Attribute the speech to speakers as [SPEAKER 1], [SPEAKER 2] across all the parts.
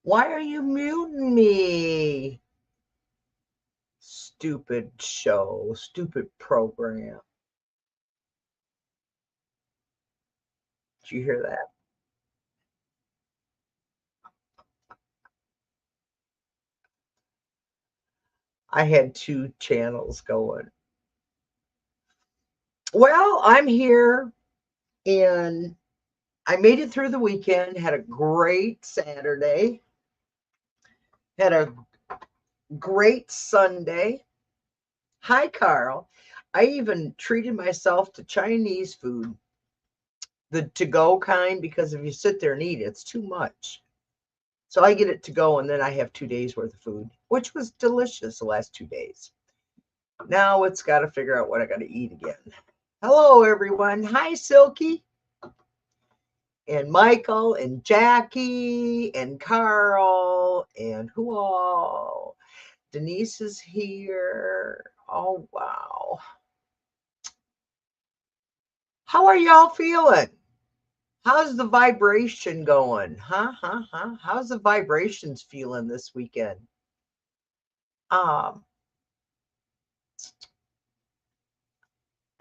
[SPEAKER 1] Why are you muting me? Stupid show, stupid program. Did you hear that? I had 2 channels going. Well, I'm here and I made it through the weekend, had a great Saturday, had a great Sunday. Hi, Carl. I even treated myself to Chinese food, the to-go kind, because if you sit there and eat, it's too much. So I get it to go, and then I have 2 days worth of food, which was delicious the last 2 days. Now it's got to figure out what I got to eat again. Hello, everyone. Hi, Silky. And Michael and Jackie and Carl and who all? Denise is here. Oh, wow. How are y'all feeling? How's the vibration going? How's the vibrations feeling this weekend? I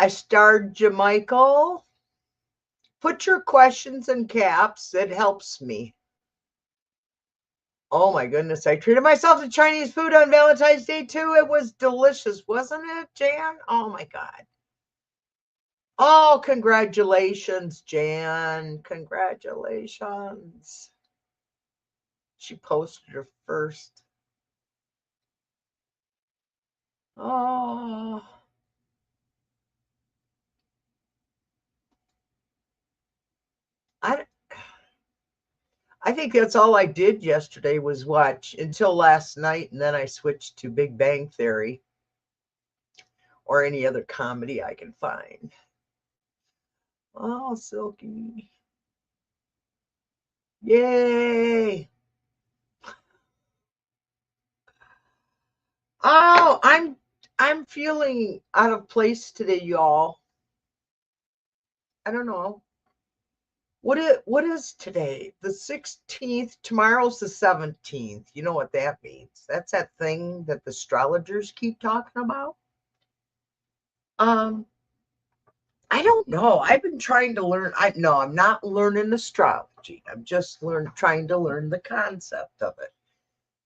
[SPEAKER 1] starred you, Michael. Put your questions in caps. It helps me. Oh my goodness. I treated myself to Chinese food on Valentine's Day too. It was delicious, wasn't it, Jan? Oh my God. Oh, congratulations, Jan. Congratulations. She posted her first. Oh. I think that's all I did yesterday was watch until last night, and then I switched to Big Bang Theory or any other comedy I can find. Oh, Silky. Yay. Oh, I'm feeling out of place today, y'all. I don't know. What is today? The 16th. Tomorrow's the 17th. You know what that means. That's that thing that the astrologers keep talking about. I don't know. I've been trying to learn. I'm not learning astrology. I'm just trying to learn the concept of it.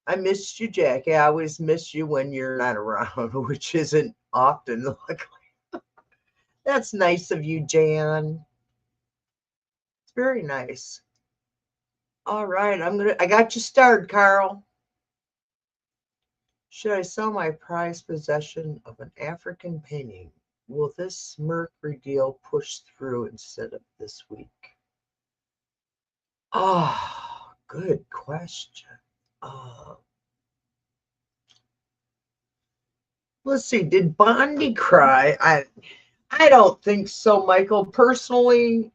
[SPEAKER 1] I missed you, Jackie. I always miss you when you're not around, which isn't often. Luckily. That's nice of you, Jan. It's very nice. All right, I got you started, Carl. Should I sell my prized possession of an African painting? Will this Mercury deal push through instead of this week? Oh, good question. Let's see. Did Bondi cry? I don't think so, Michael, personally,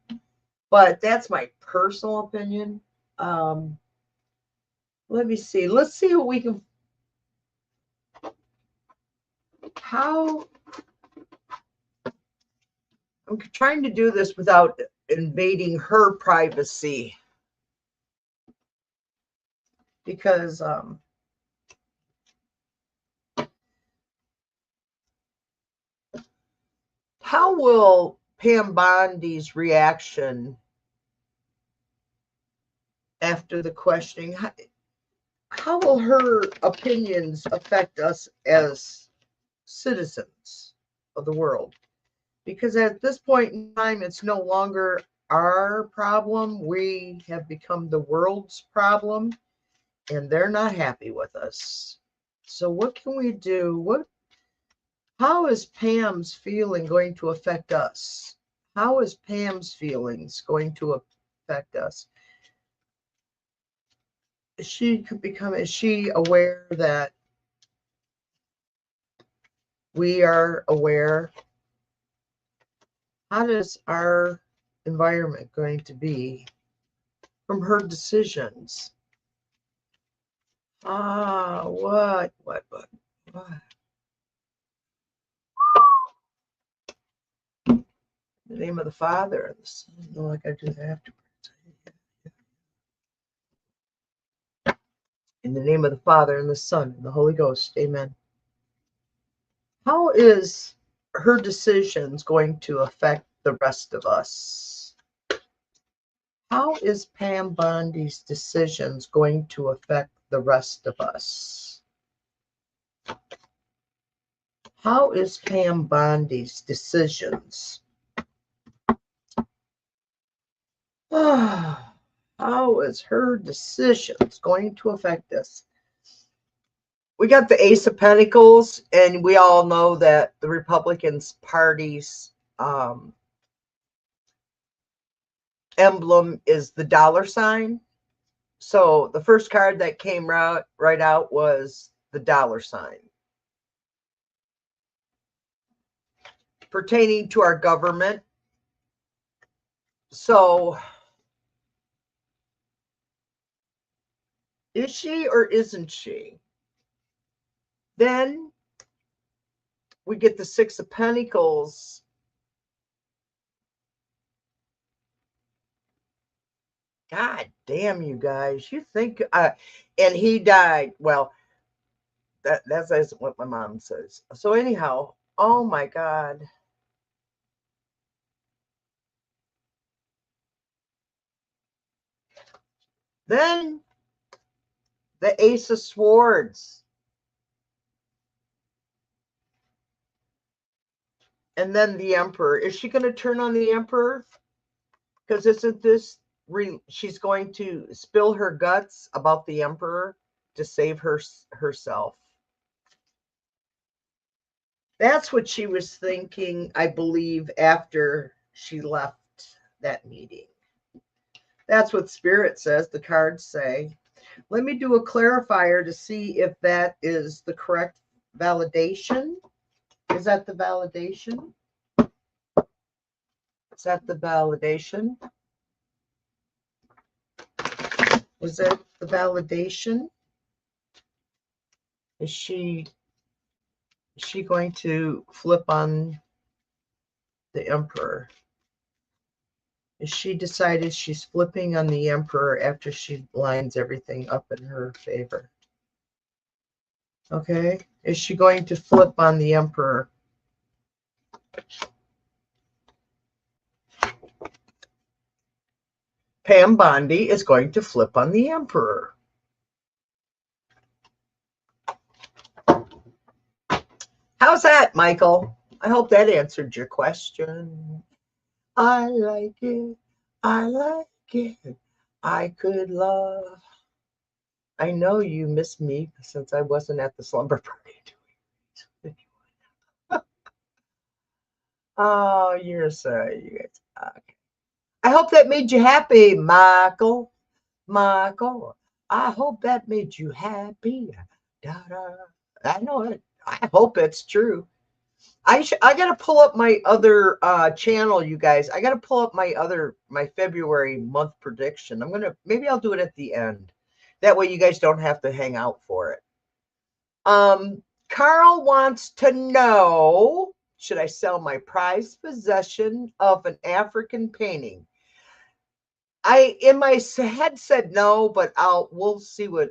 [SPEAKER 1] but that's my personal opinion. Let me see. Let's see what we can. How I'm trying to do this without invading her privacy because how will Pam Bondi's reaction after the questioning? How will her opinions affect us as citizens of the world? Because at this point in time, it's no longer our problem. We have become the world's problem, and they're not happy with us. So what can we do? How is Pam's feeling going to affect us? How is Pam's feelings going to affect us? Is she aware that we are aware? How does our environment going to be from her decisions? What? In the name of the Father and the Son. No, I gotta do that afterwards. In the name of the Father, and the Son, and the Holy Ghost. Amen. How is her decisions going to affect the rest of us? How is Pam Bondi's decisions going to affect the rest of us? How is Pam Bondi's decisions? How is her decisions going to affect us? We got the Ace of Pentacles, and we all know that the Republicans Party's emblem is the dollar sign. So the first card that came right out was the dollar sign. Pertaining to our government. So is she or isn't she? Then we get the Six of Pentacles. God damn, you guys. You think, and he died. Well, that's what my mom says. So anyhow, oh my God. Then the Ace of Swords. And then the Emperor. Is she going to turn on the Emperor? Because isn't this, she's going to spill her guts about the Emperor to save herself. That's what she was thinking, I believe, after she left that meeting. That's what Spirit says, the cards say. Let me do a clarifier to see if that is the correct validation. Is that the validation? Is that the validation? Was that the validation? Is she going to flip on the Emperor? Is she decided she's flipping on the Emperor after she lines everything up in her favor? Okay. Is she going to flip on the Emperor? Pam Bondi is going to flip on the Emperor. How's that, Michael? I hope that answered your question. I like it. I like it. I could love. I know you miss me since I wasn't at the slumber party. Oh, you're so, you guys. Okay. I hope that made you happy, Michael. Michael, I hope that made you happy. Da-da. I know it. I hope it's true. I gotta pull up my other channel, you guys. I gotta pull up my February month prediction. Maybe I'll do it at the end. That way you guys don't have to hang out for it. Carl wants to know, should I sell my prized possession of an African painting? I in my head said no, but we'll see what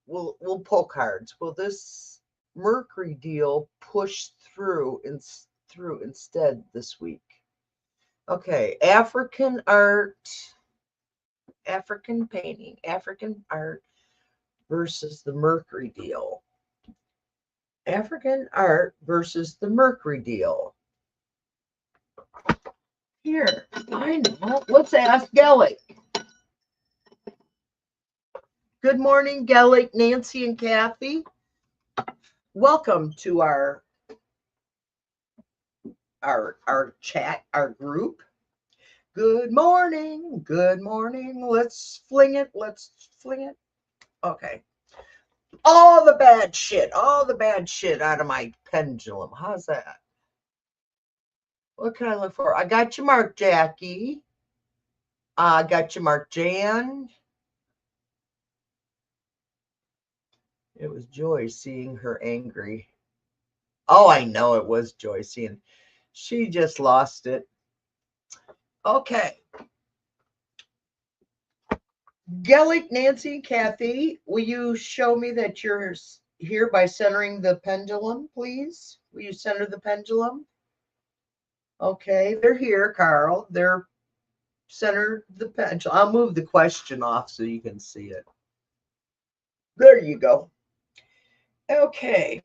[SPEAKER 1] we'll pull cards. Will this Mercury deal push through instead this week? Okay, African art, African painting, African art versus the Mercury deal. African art versus the Mercury deal. Here, I know. Let's ask Gellick. Good morning, Gellick, Nancy, and Kathy. Welcome to our chat, our group. Good morning. Good morning. Let's fling it. Okay. All the bad shit out of my pendulum. How's that? What can I look for? I got you marked, Jackie. I got you marked, Jan. It was joy seeing her angry. Oh, I know it was joy seeing. She just lost it. Okay. Gellick, Nancy, Kathy, will you show me that you're here by centering the pendulum, please? Will you center the pendulum? Okay, they're here, Carl. They're centered the pendulum. I'll move the question off so you can see it. There you go. Okay.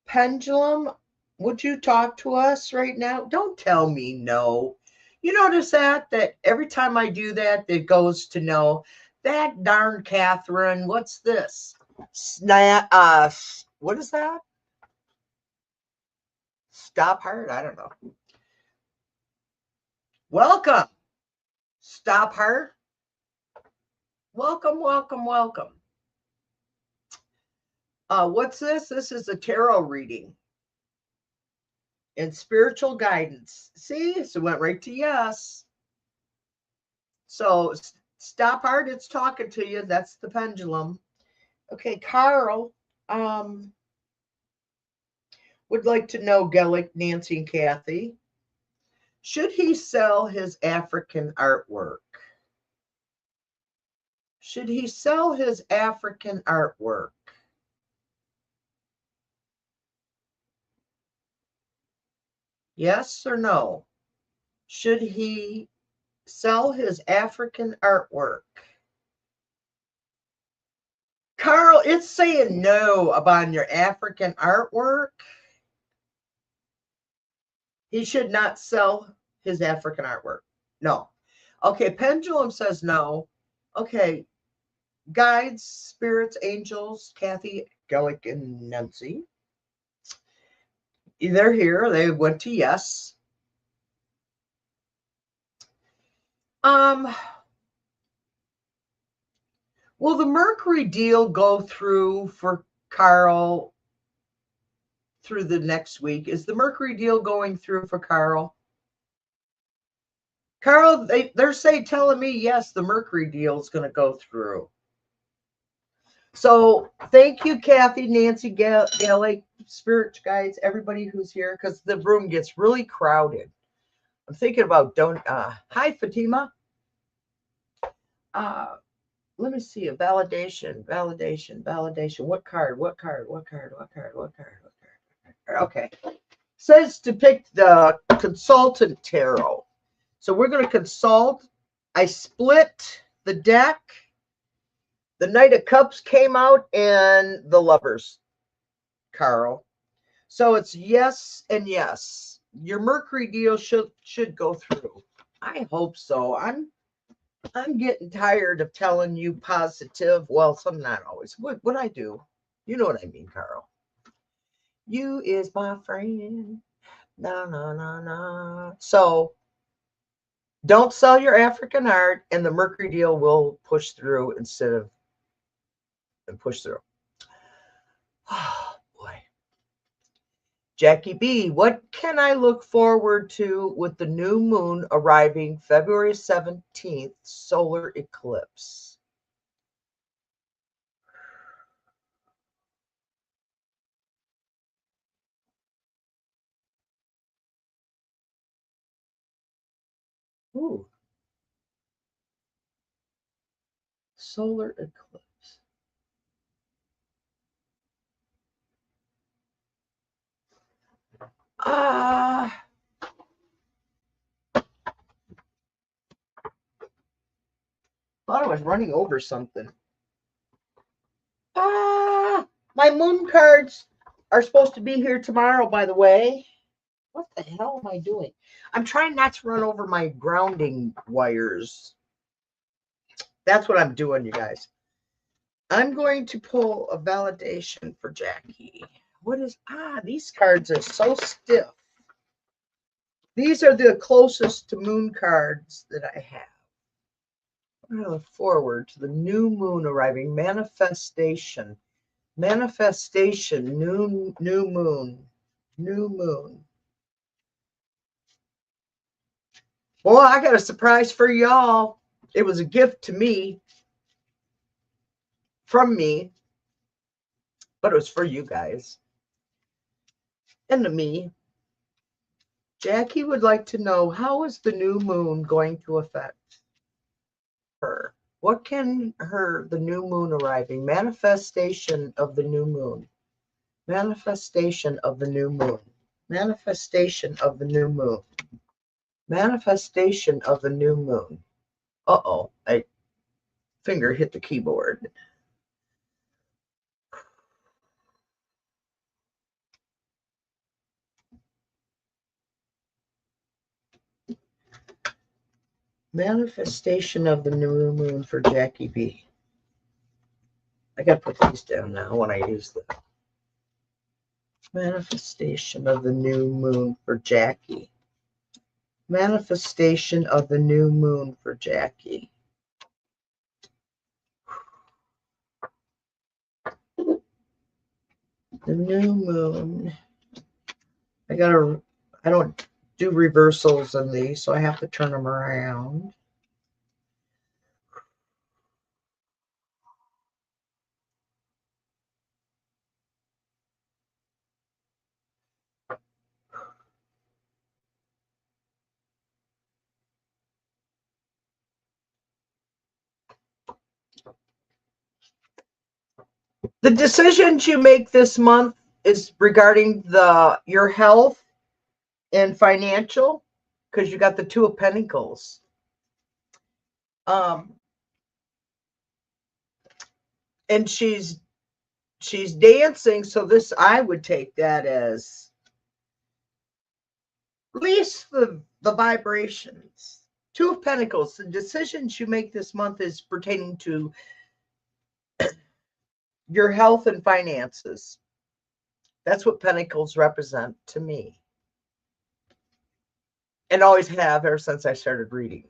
[SPEAKER 1] Pendulum, would you talk to us right now? Don't tell me no. You notice that every time I do that, it goes to no. That darn Catherine, what's this? What is that? Stop Heart? I don't know. Welcome. Stop Heart. Welcome, welcome, welcome. What's this? This is a tarot reading and spiritual guidance. See, so it went right to yes. So Stop Heart, it's talking to you. That's the pendulum. Okay, Carl would like to know, Gellick, Nancy, and Kathy, should he sell his African artwork? Should he sell his African artwork? Yes or no? Should he sell his African artwork? Carl, it's saying no about your African artwork. He should not sell his African artwork. No. Okay, pendulum says no. Okay, guides, spirits, angels, Kathy, Gellick, and Nancy. They're here. They went to yes. Will the Mercury deal go through for Carl through the next week? Is the Mercury deal going through for Carl? Carl, they're telling me yes, the Mercury deal is going to go through. So thank you, Kathy, Nancy, Gellick, spirit guides, everybody who's here, because the room gets really crowded. I'm thinking about hi, Fatima. Let me see a validation. What card? Okay. Says to pick the consultant tarot. So we're going to consult. I split the deck. The Knight of Cups came out and the Lovers, Carl. So it's yes and yes. Your Mercury deal should go through. I hope so. I'm getting tired of telling you positive. Well, some not always. What I do, you know what I mean, Carl. You is my friend. No. So don't sell your African art, and the Mercury deal will push through instead of push through. Oh boy. Jackie B, what can I look forward to with the new moon arriving February 17th, solar eclipse? Ooh. Solar eclipse. Thought I was running over something. My moon cards are supposed to be here tomorrow, by the way. What the hell am I doing? I'm trying not to run over my grounding wires. That's what I'm doing, you guys. I'm going to pull a validation for Jackie. What is, these cards are so stiff. These are the closest to moon cards that I have. I'm going to look forward to the new moon arriving. Manifestation, new moon. Well, I got a surprise for y'all. It was a gift to me, from me, but it was for you guys and to me. Jackie would like to know, how is the new moon going to affect What can the new moon arriving, manifestation of the new moon, manifestation of the new moon, manifestation of the new moon, manifestation of the new moon. Uh-oh, I finger hit the keyboard. Manifestation of the new moon for Jackie B. I gotta put these down now when I use them. Manifestation of the new moon for Jackie. Manifestation of the new moon for Jackie. The new moon. I don't do reversals in these, so I have to turn them around. The decisions you make this month is regarding your health and financial, because you got the Two of Pentacles. And she's dancing, so this, I would take that as release the vibrations. Two of Pentacles, the decisions you make this month is pertaining to your health and finances. That's what Pentacles represent to me. And always have ever since I started reading.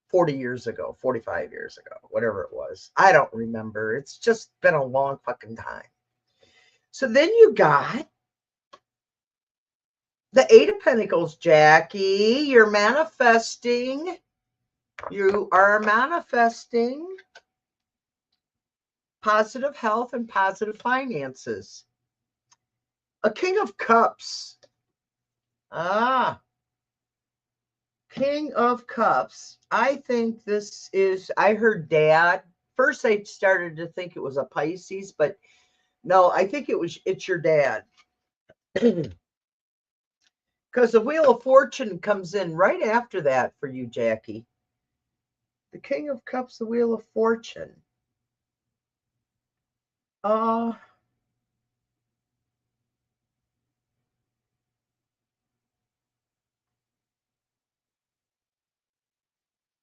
[SPEAKER 1] 40 years ago, 45 years ago, whatever it was. I don't remember. It's just been a long fucking time. So then you got the Eight of Pentacles, Jackie. You're manifesting. You are manifesting positive health and positive finances. A King of Cups. King of Cups. I think this is, I heard Dad. First I started to think it was a Pisces, but no, I think it's your dad. Because the Wheel of Fortune comes in right after that for you, Jackie. The King of Cups, the Wheel of Fortune. For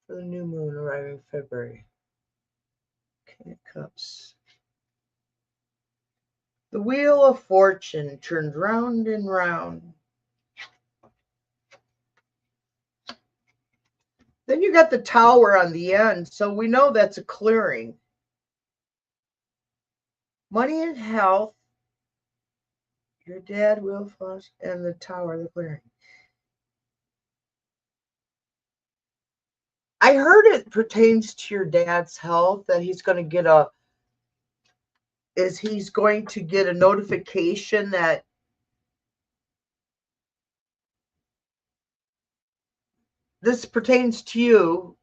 [SPEAKER 1] the new moon arriving February. King of Cups. The Wheel of Fortune turned round and round. Then you got the Tower on the end, so we know that's a clearing. Money and health. Your dad will flush, and the Tower, the clearing. I heard it pertains to your dad's health, that he's going to get a notification that this pertains to you.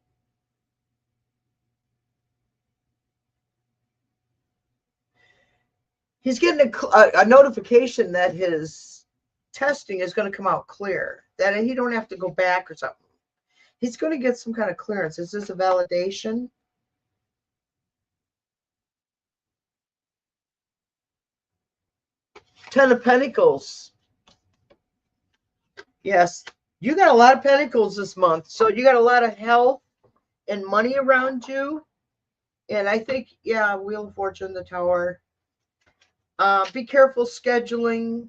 [SPEAKER 1] He's getting a notification that his testing is going to come out clear, that he don't have to go back or something. He's going to get some kind of clearance. Is this a validation? Ten of Pentacles. Yes, you got a lot of Pentacles this month. So you got a lot of health and money around you. And I think, yeah, Wheel of Fortune, the Tower. Be careful scheduling.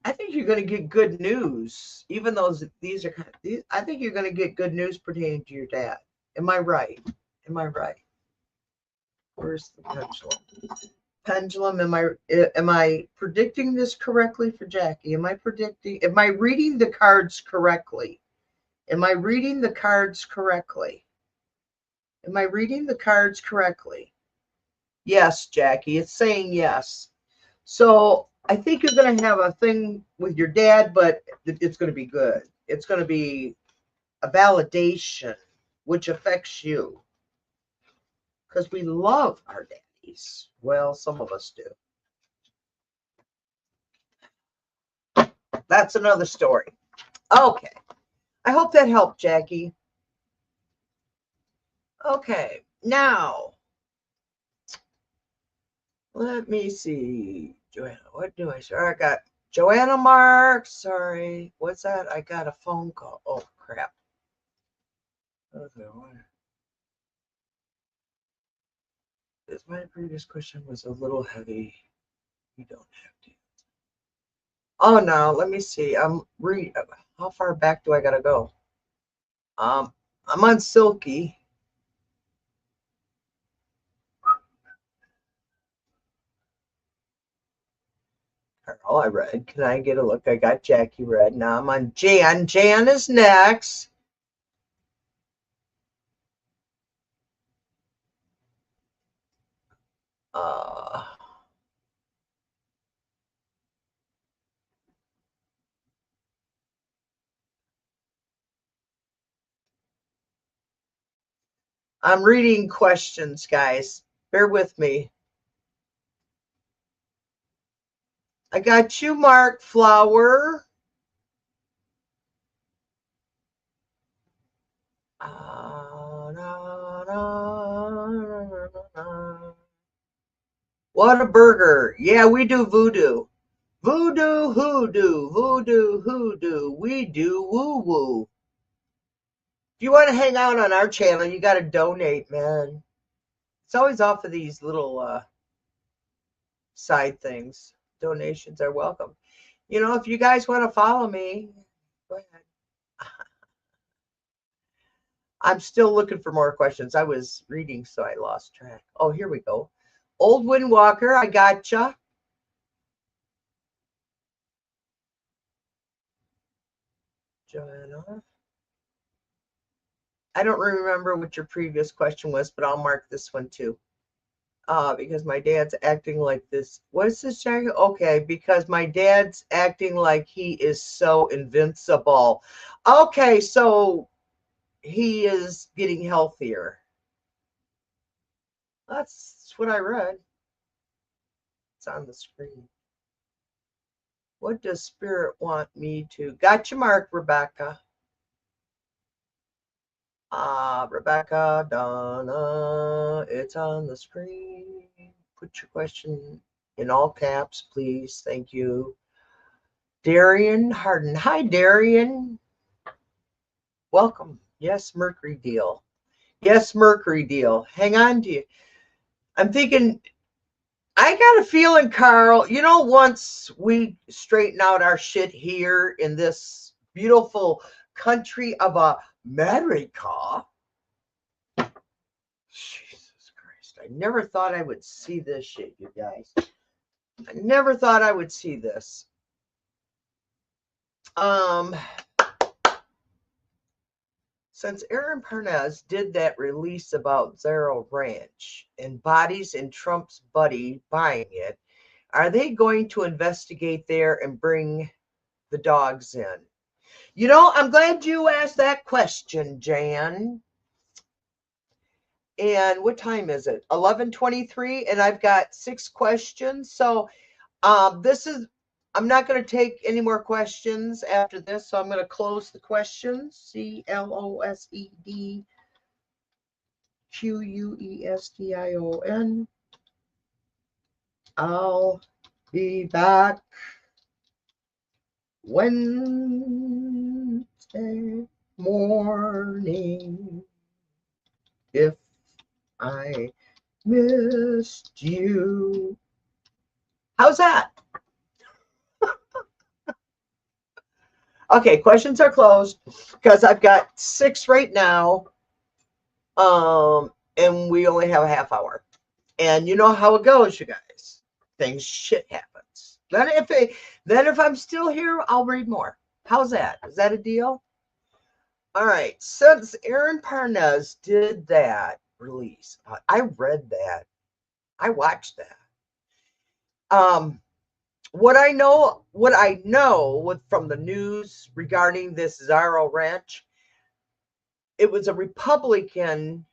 [SPEAKER 1] I think you're going to get good news, even though I think you're going to get good news pertaining to your dad. Am I right? Am I right? Where's the pendulum? Pendulum, am I predicting this correctly for Jackie? Am I reading the cards correctly? Am I reading the cards correctly? Am I reading the cards correctly? Yes, Jackie, it's saying yes. So I think you're going to have a thing with your dad, but it's going to be good. It's going to be a validation, which affects you. Because we love our daddies. Well, some of us do. That's another story. Okay. I hope that helped, Jackie. Okay. Now, let me see. Joanna, what do I say? I got Joanna Mark. Sorry. What's that? I got a phone call. Oh, crap. Okay. My previous question was a little heavy. You don't have to. Oh, no. Let me see. How far back do I got to go? I'm on Silky. Carl, I read. Can I get a look? I got Jackie read. Now I'm on Jan. Jan is next. I'm reading questions, guys. Bear with me. I got you, Mark Flower. What a burger. Yeah, we do voodoo. Voodoo, hoodoo, voodoo, hoodoo. We do woo-woo. If you want to hang out on our channel, you got to donate, man. It's always off of these little side things. Donations are welcome. You know, if you guys want to follow me, go ahead. I'm still looking for more questions. I was reading, so I lost track. Oh, here we go. Old Windwalker, I gotcha. Joanna. I don't remember what your previous question was, but I'll mark this one too. Because my dad's acting like this. What is this, Jackie? Okay, because my dad's acting like he is so invincible. Okay, so he is getting healthier. That's what I read. It's on the screen. What does Spirit want me to? Gotcha, Mark, Rebecca. Rebecca, Donna, it's on the screen. Put your question in all caps, please. Thank you. Darian Harden. Hi, Darian. Welcome. Yes, Mercury deal. Yes, Mercury deal. Hang on to you. I'm thinking, I got a feeling, Carl, you know, once we straighten out our shit here in this beautiful country of America, Jesus Christ, I never thought I would see this shit, you guys. I never thought I would see this. Since Aaron Parnez did that release about Zero Ranch and Bodies and Trump's buddy buying it, are they going to investigate there and bring the dogs in? You know, I'm glad you asked that question, Jan. And what time is it? 11:23, and I've got 6 questions. So I'm not going to take any more questions after this, so I'm going to close the questions. CLOSEDQUESTION. I'll be back Wednesday morning if I missed you. How's that? Okay, questions are closed because I've got 6 right now. And we only have a half hour. And you know how it goes, you guys. Shit happens. Then if I'm still here, I'll read more. How's that? Is that a deal? All right. Since Aaron Parnez did that release, I read that. I watched that. what I know from the news regarding this Zorro Ranch, it was a Republican,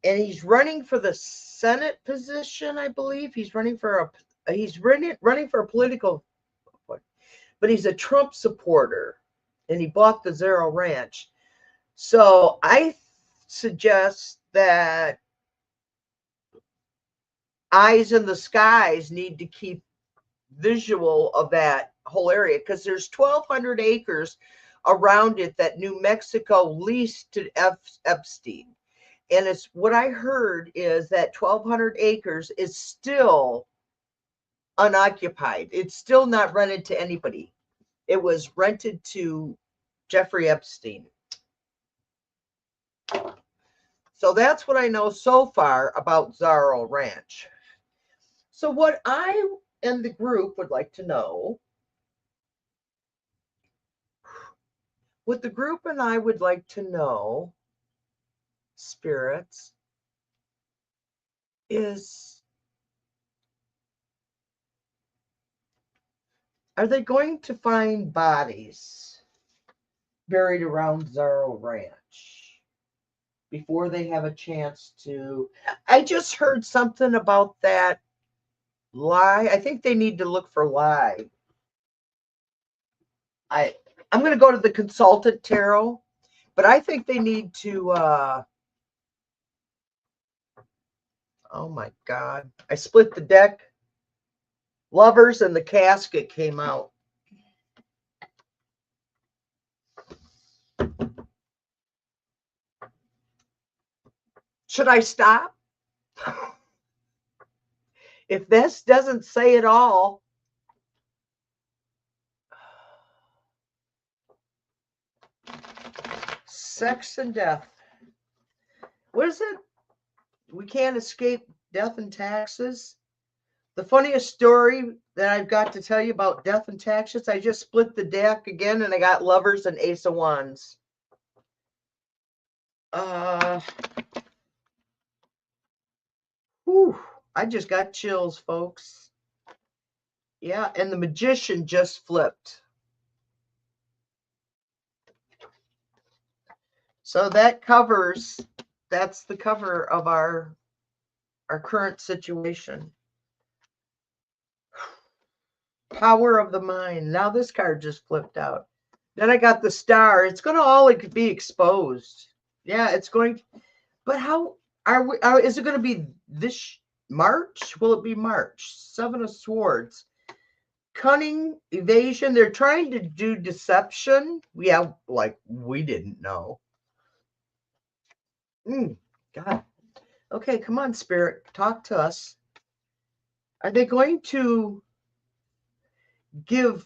[SPEAKER 1] and he's running for the Senate position, I believe. He's running for a political, but he's a Trump supporter, and he bought the Zorro Ranch. So I suggest that eyes in the skies need to keep visual of that whole area, because there's 1,200 acres around it that New Mexico leased to Epstein. And it's what I heard is that 1,200 acres is still unoccupied. It's still not rented to anybody. It was rented to Jeffrey Epstein. So that's what I know so far about Zorro Ranch. So what I and the group would like to know, what the group and I would like to know, spirits, is, are they going to find bodies buried around Zorro Ranch before they have a chance to? I just heard something about that lie. I think they need to look for lie. I'm going to go to the consultant tarot, but I think they need to oh my God. I split the deck. Lovers and the casket came out. Should I stop? If this doesn't say it all. Sex and death. What is it? We can't escape death and taxes. The funniest story that I've got to tell you about death and taxes, I just split the deck again and I got Lovers and Ace of Wands. Whew, I just got chills, folks. Yeah, and the Magician just flipped. So that's the cover of our current situation. Power of the mind. Now this card just flipped out. Then I got the Star. It's going to all be exposed. Yeah, it's going. But how are we? Is it going to be this March? Will it be March? Seven of Swords. Cunning, evasion. They're trying to do deception. Yeah, like we didn't know. God. Okay, come on, Spirit. Talk to us. Are they going to give?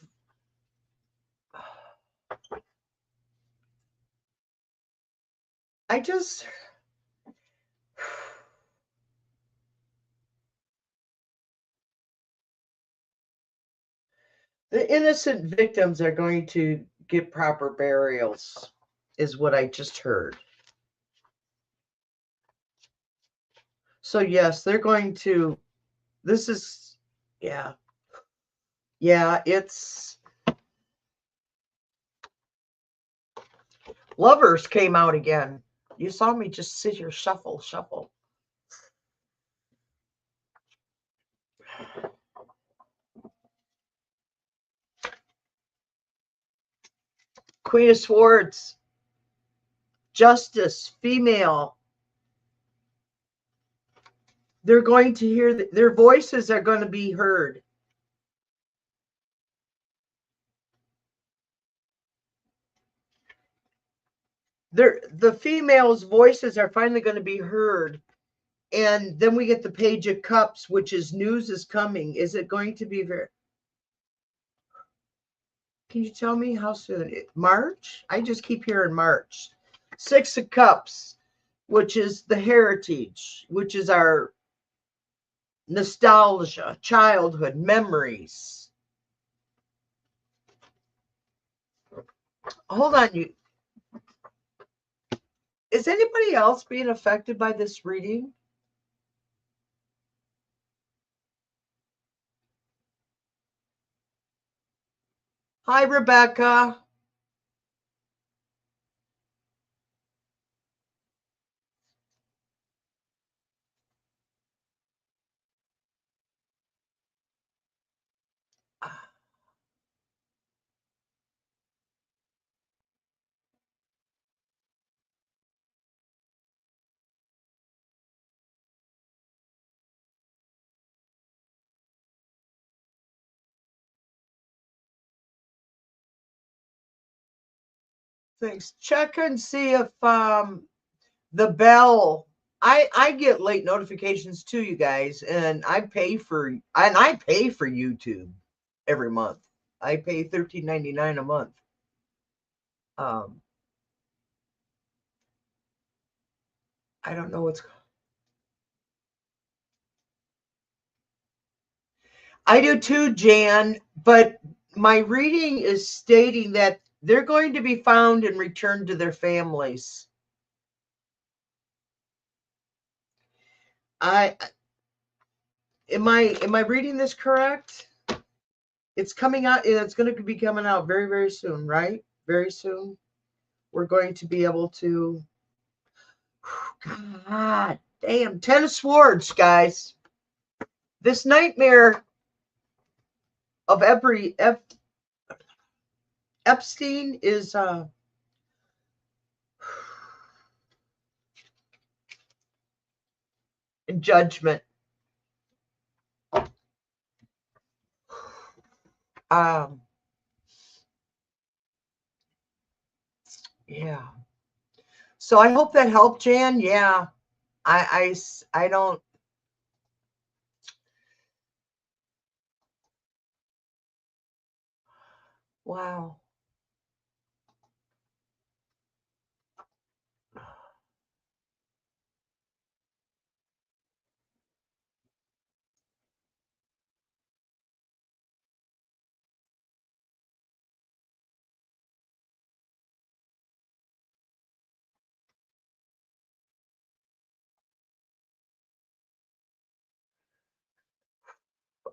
[SPEAKER 1] The innocent victims are going to get proper burials, is what I just heard. So yes, they're going to, this is, yeah. Yeah, it's, Lovers came out again. You saw me just sit here, shuffle. Queen of Swords, justice, female. They're going to hear, their voices are going to be heard. The females' voices are finally going to be heard. And then we get the Page of Cups, which is news is coming. Is it going to be very... Can you tell me how soon? March? I just keep hearing March. Six of Cups, which is the heritage, which is our nostalgia, childhood, memories. Hold on, you. Is anybody else being affected by this reading? Hi, Rebecca. Thanks. Check and see if the bell. I get late notifications too, you guys, and I pay for YouTube every month. I pay $13.99 a month. I don't know what's. I do too, Jan, but my reading is stating that they're going to be found and returned to their families. I am I reading this correct? It's coming out, and it's going to be coming out very, very soon, right? Very soon. We're going to be able to. God damn, 10 of Swords, guys. This nightmare of Epstein is in judgment. Yeah. So I hope that helped, Jan. Yeah. I don't. Wow.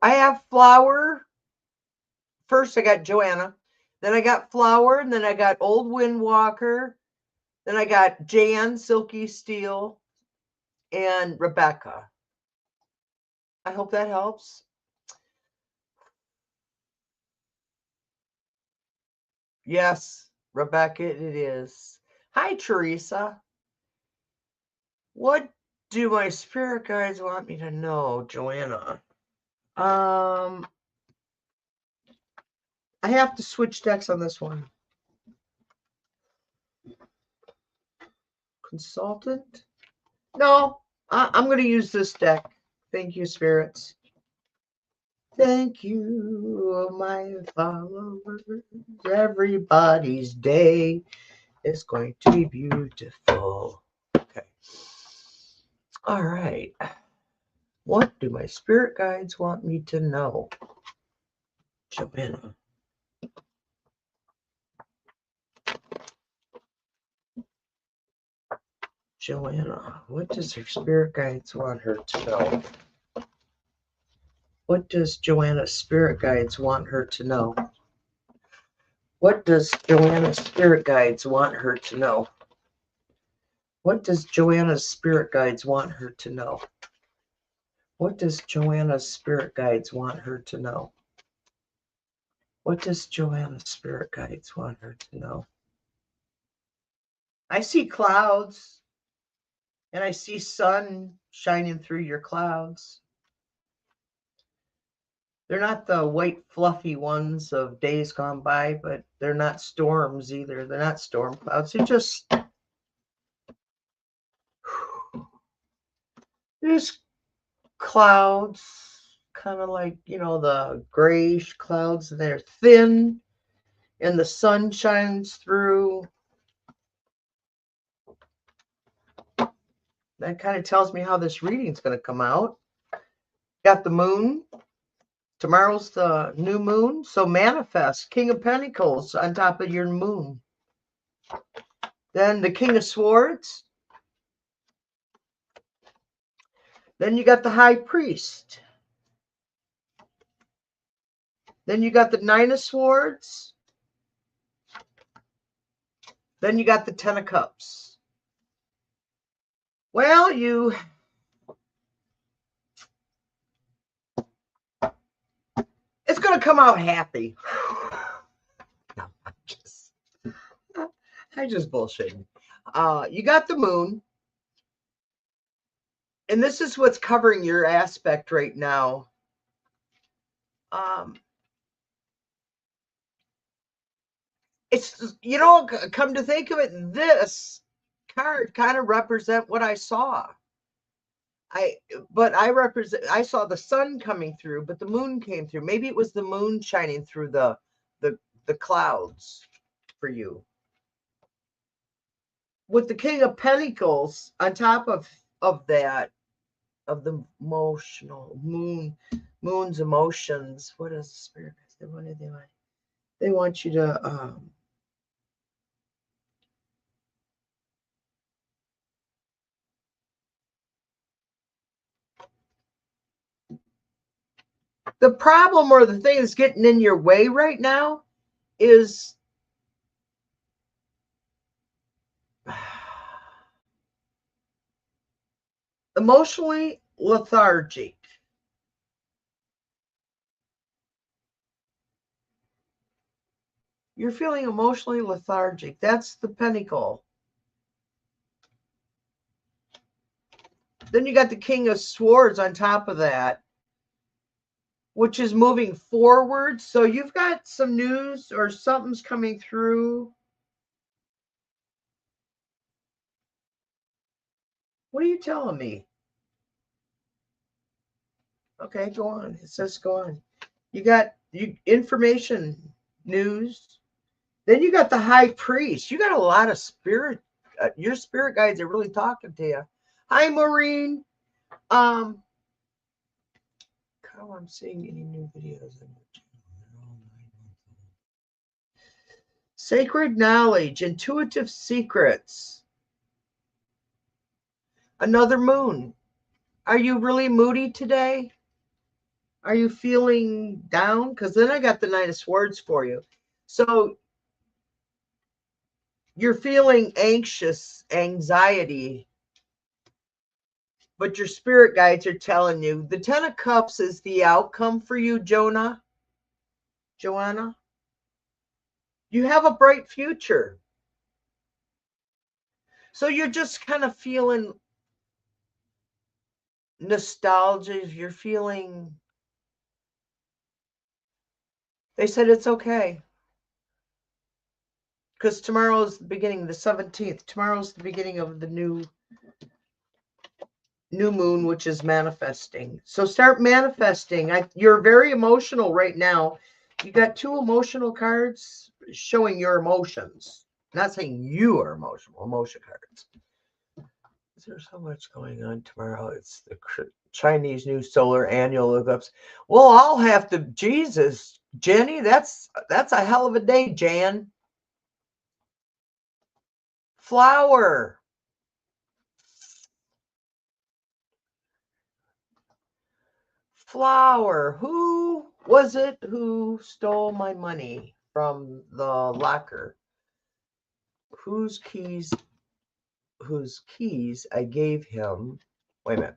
[SPEAKER 1] I have Flower. First, I got Joanna. Then I got Flower. And then I got Old Windwalker. Then I got Jan, Silky Steel, and Rebecca. I hope that helps. Yes, Rebecca, it is. Hi, Teresa. What do my spirit guides want me to know, Joanna? I have to switch decks on this one. Consultant? No, I'm going to use this deck. Thank you, spirits. Thank you, my followers. Everybody's day is going to be beautiful. Okay. All right. What do my spirit guides want me to know? Joanna. Joanna, what does her spirit guides want her to know? What does Joanna's spirit guides want her to know? What does Joanna's spirit guides want her to know? What does Joanna's spirit guides want her to know? What does Joanna's spirit guides want her to know? What does Joanna's spirit guides want her to know? I see clouds, and I see sun shining through your clouds. They're not the white, fluffy ones of days gone by, but they're not storms either. They're not storm clouds. They're just clouds, kind of like, the grayish clouds. They're thin, and the sun shines through. That kind of tells me how this reading's going to come out. Got the moon. Tomorrow's the new moon. So manifest King of Pentacles on top of your moon. Then the King of Swords. Then you got the High Priest. Then you got the Nine of Swords. Then you got the Ten of Cups. Well, it's going to come out happy. No, I just bullshitting. You got the Moon. And this is what's covering your aspect right now. It's, you know, come to think of it, this card kind of represent what I saw. I saw the sun coming through, but the moon came through. Maybe it was the moon shining through the clouds for you. With the King of Pentacles on top of that, of the emotional moon's emotions. What is the spirit? What do they want? They want you to the problem or the thing that's getting in your way right now is emotionally lethargic. You're feeling emotionally lethargic. That's the Pentacle. Then you got the King of Swords on top of that, which is moving forward. So you've got some news or something's coming through. What are you telling me? Okay, go on. It says go on. You got information, news. Then you got the High Priest. You got a lot of spirit. Your spirit guides are really talking to you. Hi, Maureen. How I'm seeing any new videos on your channel. Sacred knowledge, intuitive secrets. Another moon. Are you really moody today? Are you feeling down? Because then I got the Knight of Swords for you. So you're feeling anxious, anxiety, but your spirit guides are telling you the Ten of Cups is the outcome for you, Joanna. You have a bright future. So you're just kind of feeling nostalgia. You're feeling, they said it's okay. Because tomorrow's the beginning, the 17th. Tomorrow's the beginning of the new moon, which is manifesting. So start manifesting. You're very emotional right now. You got two emotional cards showing your emotions. Not saying you are emotional, emotion cards. There's so much going on tomorrow. It's the Chinese New Solar Annual Eclipse. Well, I'll have to, Jesus, Jenny, that's a hell of a day, Jan. Flower. Who was it who stole my money from the locker? Whose keys I gave him? Wait a minute.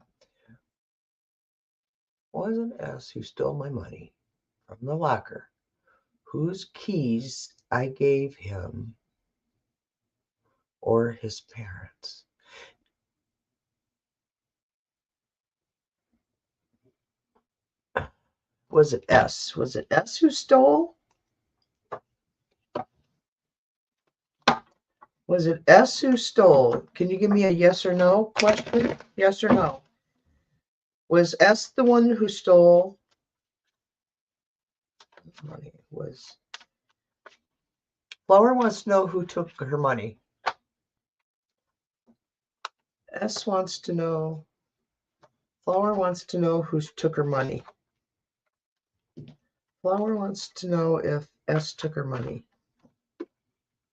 [SPEAKER 1] Wasn't S who stole my money from the locker? Whose keys I gave him or his parents? Was it S? Was it S who stole? Was it S who stole? Can you give me a yes or no question? Yes or no? Was S the one who stole money? Was Flower wants to know who took her money. S wants to know. Flower wants to know who took her money. Flower wants to know if S took her money.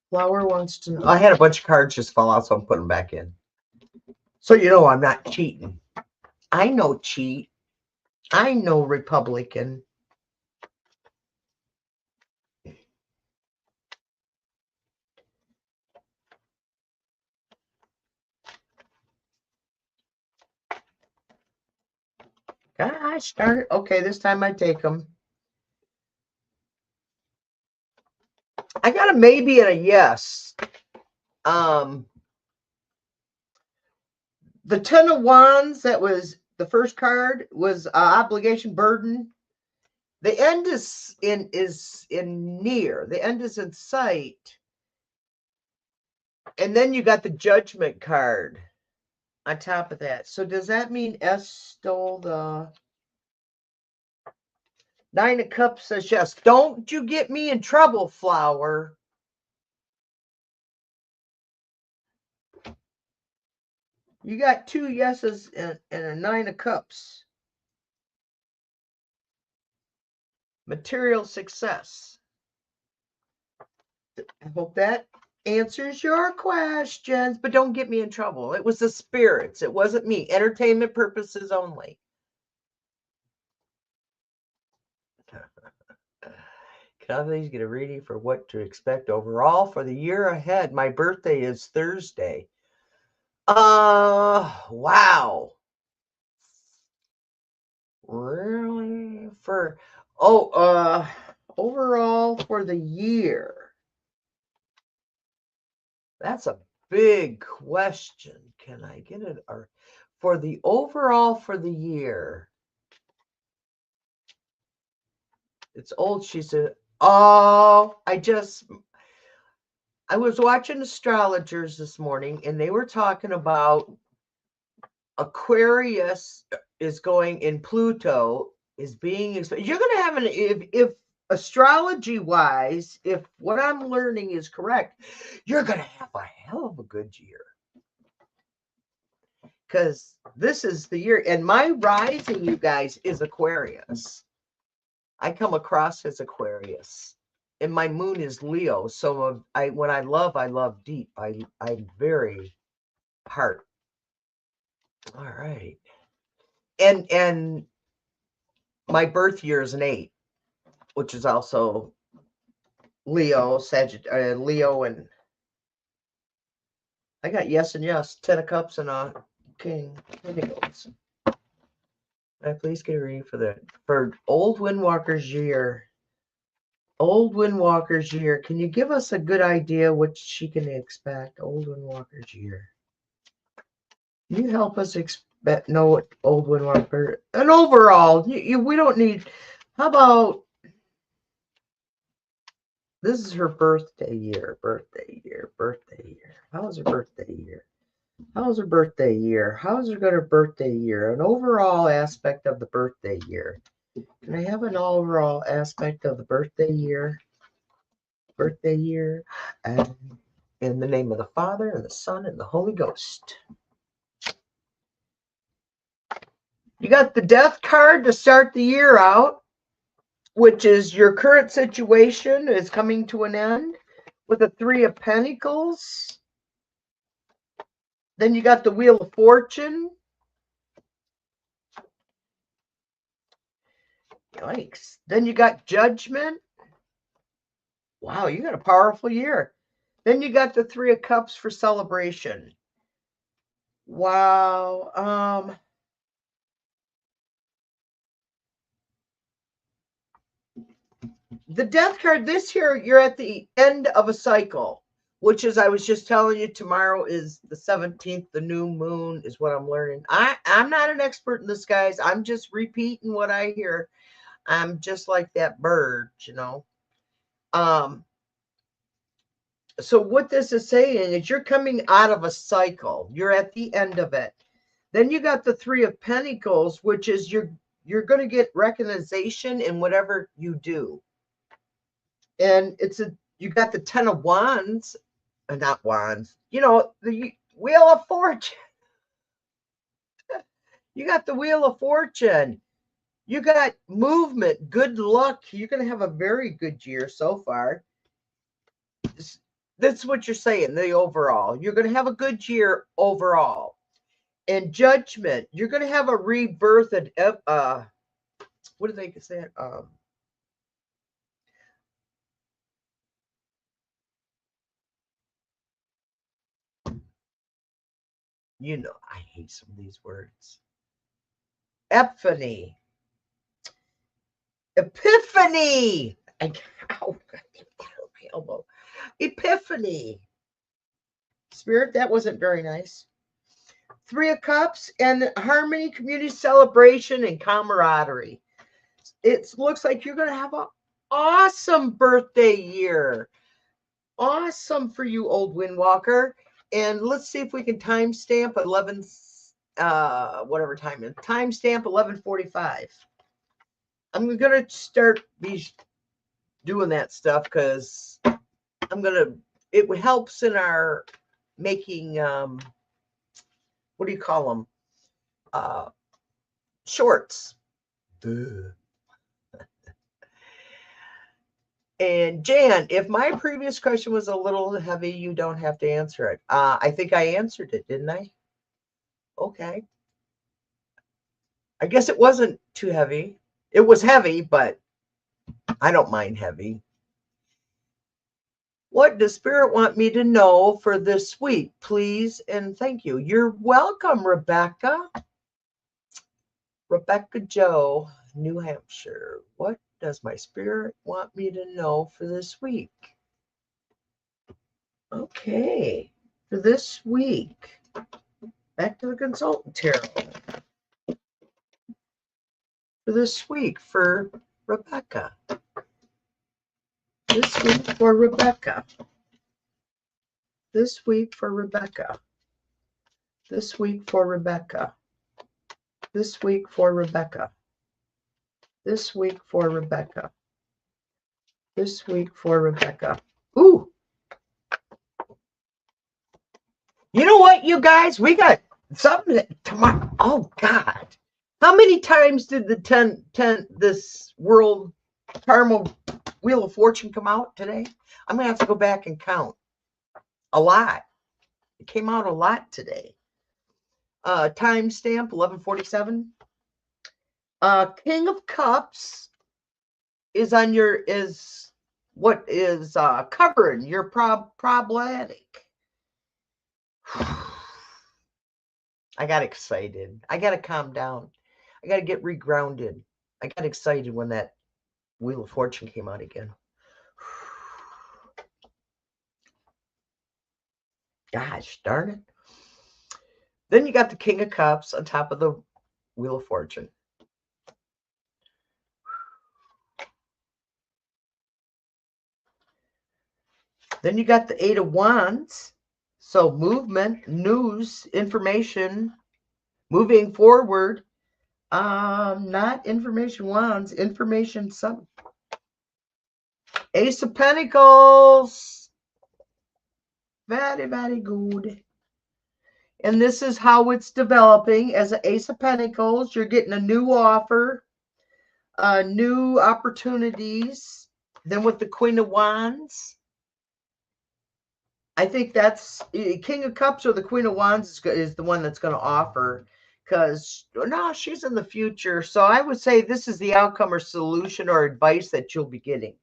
[SPEAKER 1] Flower wants to know. I had a bunch of cards just fall out, so I'm putting them back in. So you know I'm not cheating. I know cheat. I know Republican. Gosh darn it. Okay, this time I take them. I got a maybe and a yes. The Ten of Wands, that was the first card, was obligation, burden. The end is in near. The end is in sight. And then you got the Judgment card on top of that. So does that mean S stole the Nine of Cups? Says yes. Don't you get me in trouble, Flower. You got two yeses and a Nine of Cups. Material success. I hope that answers your questions, but don't get me in trouble. It was the spirits. It wasn't me. Entertainment purposes only. Can I please get a reading for what to expect overall for the year ahead? My birthday is Thursday. Wow. Really? Overall for the year. That's a big question. Can I get it? Or for the overall for the year? It's old. She said, oh, I was watching astrologers this morning and they were talking about Aquarius is going in Pluto is being, you're going to have if astrology wise, if what I'm learning is correct, you're going to have a hell of a good year. Because this is the year, and my rising, you guys, is Aquarius. I come across as Aquarius, and my moon is Leo. So when I love deep. I'm very heart. All right, and my birth year is an 8, which is also Leo, Leo, and I got yes and yes, 10 of Cups and a King of Pentacles. Can I please get a reading for Old Windwalker's year? Old Windwalker's year. Can you give us a good idea what she can expect? Old Windwalker's year. Can you help us know what Old Windwalker and overall? We don't need. How about this is her birthday year? Birthday year. How is her birthday year? How's her birthday year? How's her good her birthday year? An overall aspect of the birthday year. Can I have an overall aspect of the birthday year? Birthday year. And in the name of the Father, and the Son, and the Holy Ghost. You got the Death card to start the year out, which is your current situation is coming to an end with the Three of Pentacles. Then you got the Wheel of Fortune. Yikes. Then you got Judgment. Wow, you got a powerful year. Then you got the Three of Cups for celebration. Wow. The Death card this year, you're at the end of a cycle, which is, I was just telling you, tomorrow is the 17th. The new moon is what I'm learning. I'm not an expert in this, guys. I'm just repeating what I hear. I'm just like that bird, you know. So what this is saying is you're coming out of a cycle. You're at the end of it. Then you got the Three of Pentacles, which is you're going to get recognition in whatever you do. And you got the Ten of Wands, not wands, the Wheel of Fortune. You got the Wheel of Fortune. You got movement, good luck. You're going to have a very good year so far. That's what you're saying, the overall. You're going to have a good year overall. And Judgment, you're going to have a rebirth and what do they say? I hate some of these words. Epiphany. Epiphany. Ow, that hurt my elbow. Epiphany. Spirit, that wasn't very nice. 3 of Cups and harmony, community celebration, and camaraderie. It looks like you're going to have an awesome birthday year. Awesome for you, old Windwalker. And let's see if we can timestamp 11, whatever time it is. Timestamp 11:45. I'm going to start doing that stuff because it helps in our making, what do you call them? Shorts. And Jan, if my previous question was a little heavy, you don't have to answer it. I think I answered it, didn't I? Okay. I guess it wasn't too heavy. It was heavy, but I don't mind heavy. What does Spirit want me to know for this week? Please and thank you. You're welcome, Rebecca. Rebecca Joe, New Hampshire. What does my Spirit want me to know for this week? Okay, for this week, back to the consultant tarot. For this week for Rebecca. This week for Rebecca. This week for Rebecca. This week for Rebecca. This week for Rebecca. This week for Rebecca. This week for Rebecca. Ooh. You know what, you guys? We got something tomorrow. Oh, God. How many times did the this World Caramel Wheel of Fortune come out today? I'm going to have to go back and count. A lot. It came out a lot today. Timestamp 11:47. King of Cups is on your covering your problematic. I got excited. I got to calm down. I got to get regrounded. I got excited when that Wheel of Fortune came out again. Gosh darn it. Then you got the King of Cups on top of the Wheel of Fortune. Then you got the 8 of Wands. So movement, news, information, moving forward. Not information wands, information some. Ace of Pentacles. Very, very good. And this is how it's developing as an Ace of Pentacles. You're getting a new offer, new opportunities. Then with the Queen of Wands, I think that's King of Cups or the Queen of Wands is the one that's going to offer, because no, she's in the future. So I would say this is the outcome or solution or advice that you'll be getting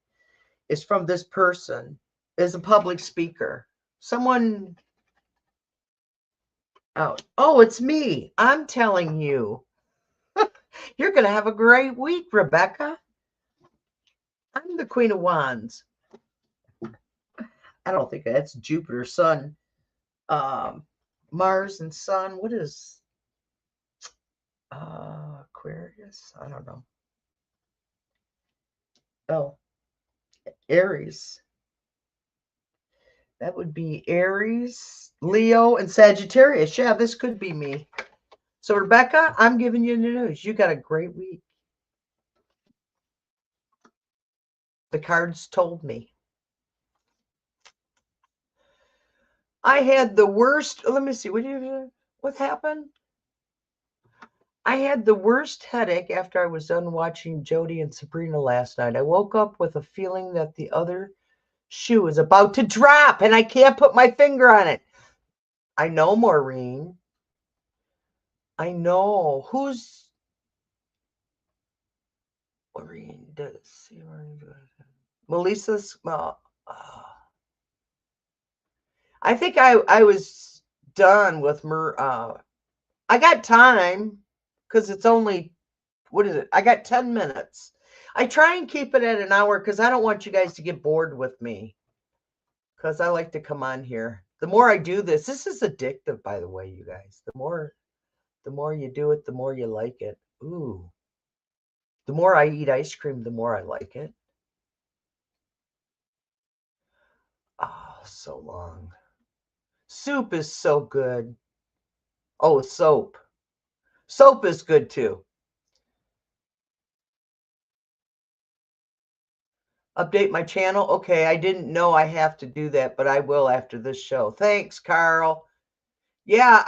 [SPEAKER 1] is from this person as a public speaker. Someone out. Oh, it's me. I'm telling you. You're going to have a great week, Rebecca. I'm the Queen of Wands. I don't think that's Jupiter, Sun, Mars and Sun. What is Aquarius? I don't know. Oh, Aries. That would be Aries, Leo, and Sagittarius. Yeah, this could be me. So, Rebecca, I'm giving you the news. You got a great week. The cards told me. I had the worst. Let me see. What happened? I had the worst headache after I was done watching Jody and Sabrina last night. I woke up with a feeling that the other shoe is about to drop and I can't put my finger on it. I know, Maureen. I know. Who's Maureen? Melissa's. I think I was done with I got time because it's only, what is it? I got 10 minutes. I try and keep it at an hour because I don't want you guys to get bored with me. Because I like to come on here. The more I do this is addictive, by the way, you guys. The more you do it, the more you like it. Ooh. The more I eat ice cream, the more I like it. Oh, so long. Soup is so good. Oh, soap. Soap is good too. Update my channel. Okay, I didn't know I have to do that, but I will after this show. Thanks, Carl. Yeah,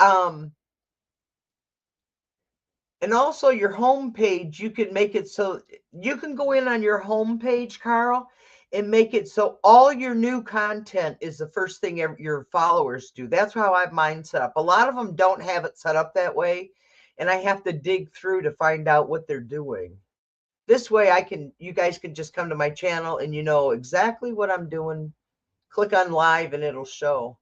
[SPEAKER 1] and also your home page, you can make it so you can go in on your home page, Carl, and make it so all your new content is the first thing your followers do. That's how I have mine set up. A lot of them don't have it set up that way, and I have to dig through to find out what they're doing. This way you guys can just come to my channel and you know exactly what I'm doing. Click on live and it'll show.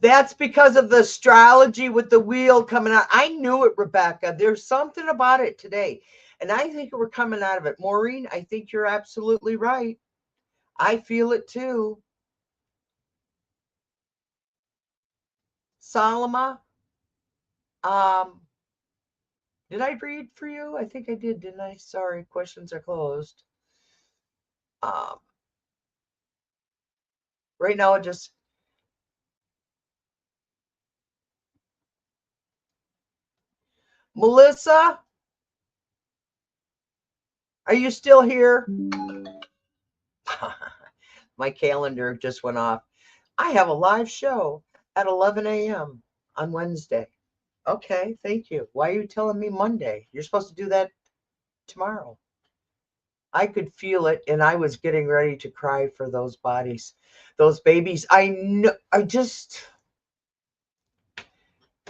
[SPEAKER 1] That's because of the astrology with the wheel coming out. I knew it, Rebecca. There's something about it today. And I think we're coming out of it. Maureen, I think you're absolutely right. I feel it too. Salama, did I read for you? I think I did, didn't I? Sorry, questions are closed. Right now, just Melissa, are you still here? My calendar just went off. I have a live show at 11 a.m. on Wednesday. Okay, thank you. Why are you telling me Monday? You're supposed to do that tomorrow. I could feel it, and I was getting ready to cry for those bodies, those babies. I know.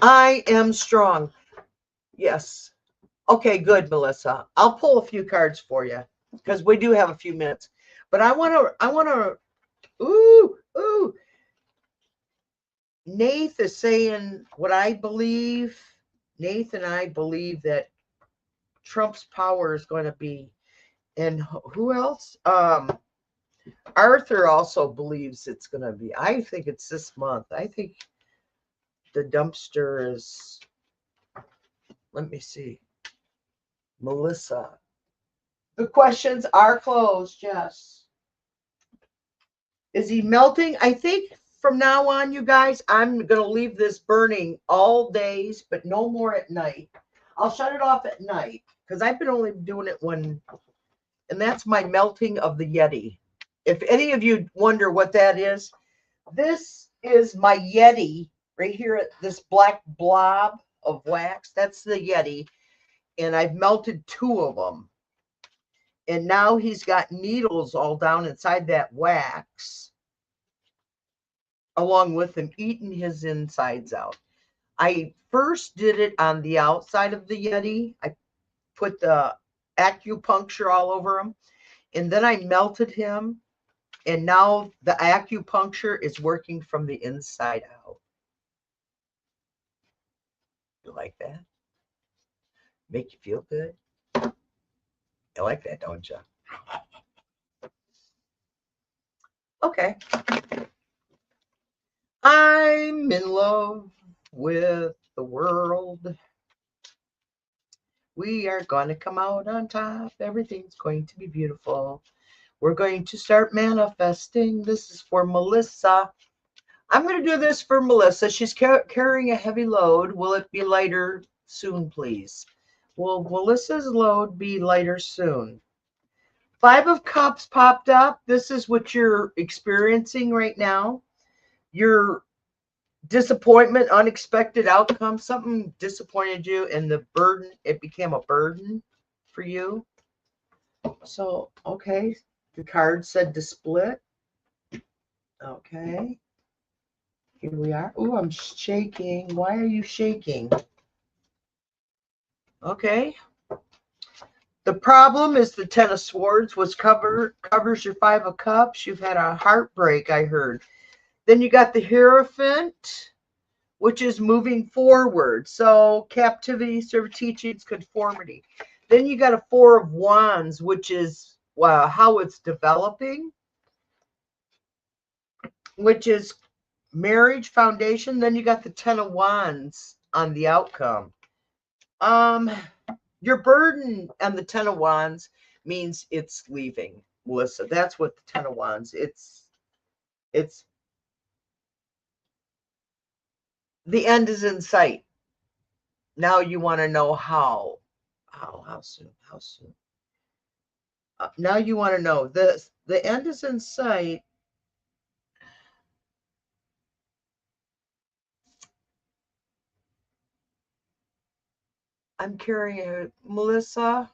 [SPEAKER 1] I am strong. Yes. Okay, good, Melissa. I'll pull a few cards for you because we do have a few minutes. But I want to, ooh. Nath is saying what I believe. Nath and I believe that Trump's power is going to be, and who else? Arthur also believes it's going to be. I think it's this month. I think the dumpster is, let me see. Melissa. The questions are closed, yes. Is he melting? I think from now on, you guys, I'm going to leave this burning all days, but no more at night. I'll shut it off at night because I've been only doing it when, and that's my melting of the Yeti. If any of you wonder what that is, this is my Yeti right here at this black blob of wax. That's the Yeti. And I've melted 2 of them. And now he's got needles all down inside that wax, along with him eating his insides out. I first did it on the outside of the Yeti. I put the acupuncture all over him. And then I melted him. And now the acupuncture is working from the inside out. You like that? Make you feel good? You like that, don't you? Okay. I'm in love with the world. We are going to come out on top. Everything's going to be beautiful. We're going to start manifesting. This is for Melissa. I'm going to do this for Melissa. She's carrying a heavy load. Will it be lighter soon, please? Will Melissa's load be lighter soon? 5 of Cups popped up. This is what you're experiencing right now. Your disappointment, unexpected outcome, something disappointed you, and the burden, it became a burden for you. So, okay, the card said to split. Okay, here we are. Oh, I'm shaking. Why are you shaking? Okay. The problem is the 10 of Swords was covers your 5 of Cups. You've had a heartbreak, I heard. Then you got the Hierophant, which is moving forward. So captivity, serve teachings, conformity. Then you got a Four of Wands, which is how it's developing, which is marriage foundation. Then you got the Ten of Wands on the outcome. Your burden and the Ten of Wands means it's leaving, Melissa. That's what the Ten of Wands. It's the end is in sight. Now you want to know how soon? How soon? Now you want to know the end is in sight. I'm carrying Melissa.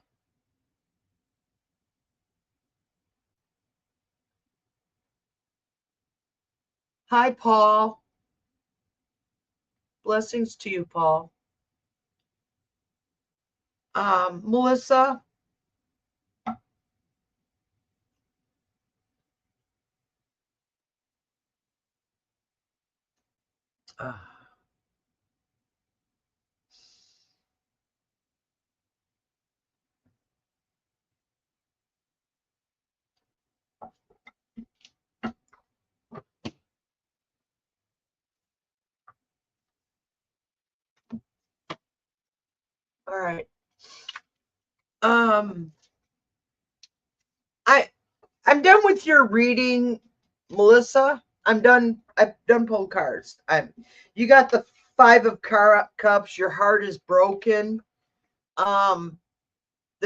[SPEAKER 1] Hi, Paul. Blessings to you, Paul. Melissa. All right. I'm done with your reading, Melissa. I'm done. I've done pulling cards. You got the Five of Cups. Your heart is broken. The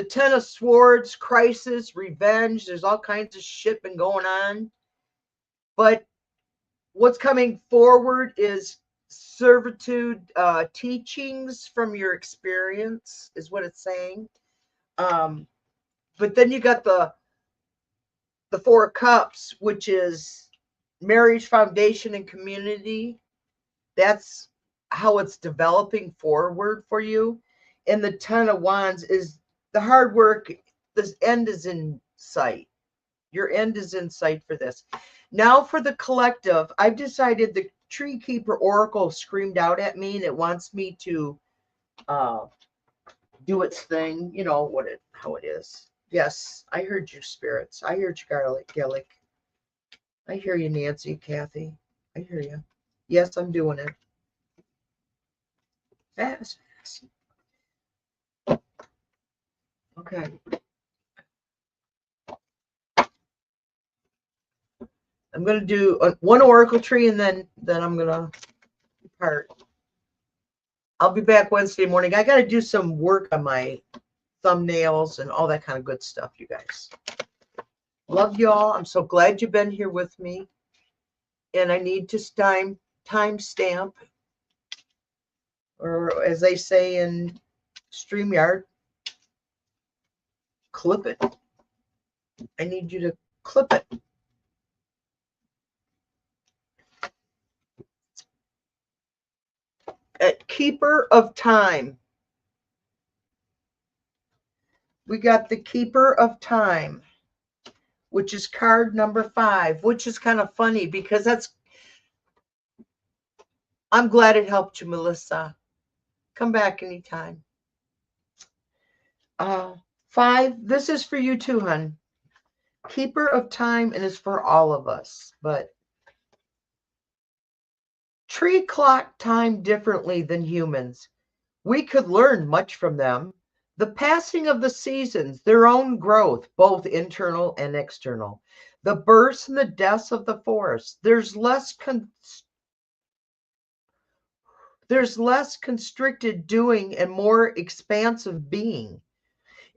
[SPEAKER 1] Ten of Swords, crisis, revenge. There's all kinds of shit been going on. But what's coming forward is servitude, teachings from your experience is what it's saying. But then you got the Four of Cups, which is marriage foundation and community. That's how it's developing forward for you. And the Ten of Wands is the hard work. This end is in sight. Your end is in sight for this. Now for the collective, I've decided the Tree Keeper Oracle screamed out at me, and it wants me to do its thing. You know how it is. Yes, I heard you, spirits. I heard you, Garlic. I hear you, Nancy, Kathy. I hear you. Yes, I'm doing it. Fast. Okay. I'm going to do one oracle tree, and then I'm going to part. I'll be back Wednesday morning. I got to do some work on my thumbnails and all that kind of good stuff, you guys. Love y'all. I'm so glad you've been here with me. And I need to time stamp, or as they say in StreamYard, clip it. I need you to clip it. At Keeper of Time. We got the Keeper of Time, which is card number 5, which is kind of funny because I'm glad it helped you, Melissa. Come back anytime. 5, this is for you too, hon. Keeper of Time, and it's for all of us. But tree clock time differently than humans. We could learn much from them. The passing of the seasons, their own growth, both internal and external. The births and the deaths of the forest. There's less constricted doing and more expansive being.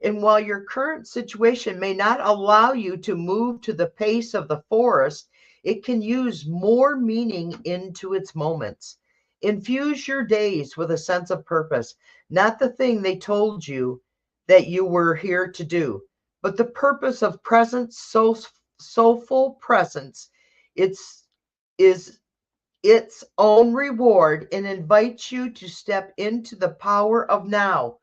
[SPEAKER 1] And while your current situation may not allow you to move to the pace of the forest, it can use more meaning into its moments. Infuse your days with a sense of purpose, not the thing they told you that you were here to do, but the purpose of presence, soulful presence. Is its own reward and invites you to step into the power of now,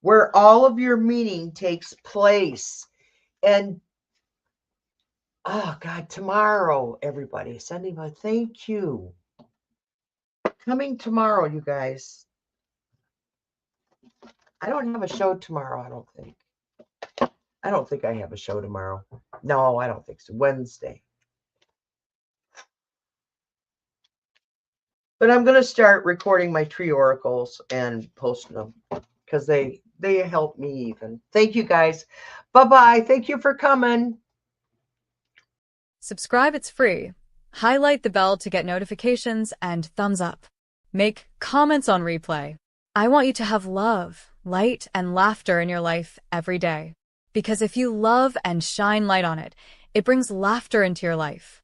[SPEAKER 1] where all of your meaning takes place. And oh God, tomorrow, everybody, sending a thank you. coming tomorrow, you guys. I don't have a show tomorrow, I don't think. I don't think I have a show tomorrow. No, I don't think so. Wednesday. But I'm going to start recording my tree oracles and posting them because they help me even. Thank you, guys. Bye-bye. Thank you for coming.
[SPEAKER 2] Subscribe, it's free. Highlight the bell to get notifications and thumbs up. Make comments on replay. I want you to have love, light, and laughter in your life every day. Because if you love and shine light on it, it brings laughter into your life.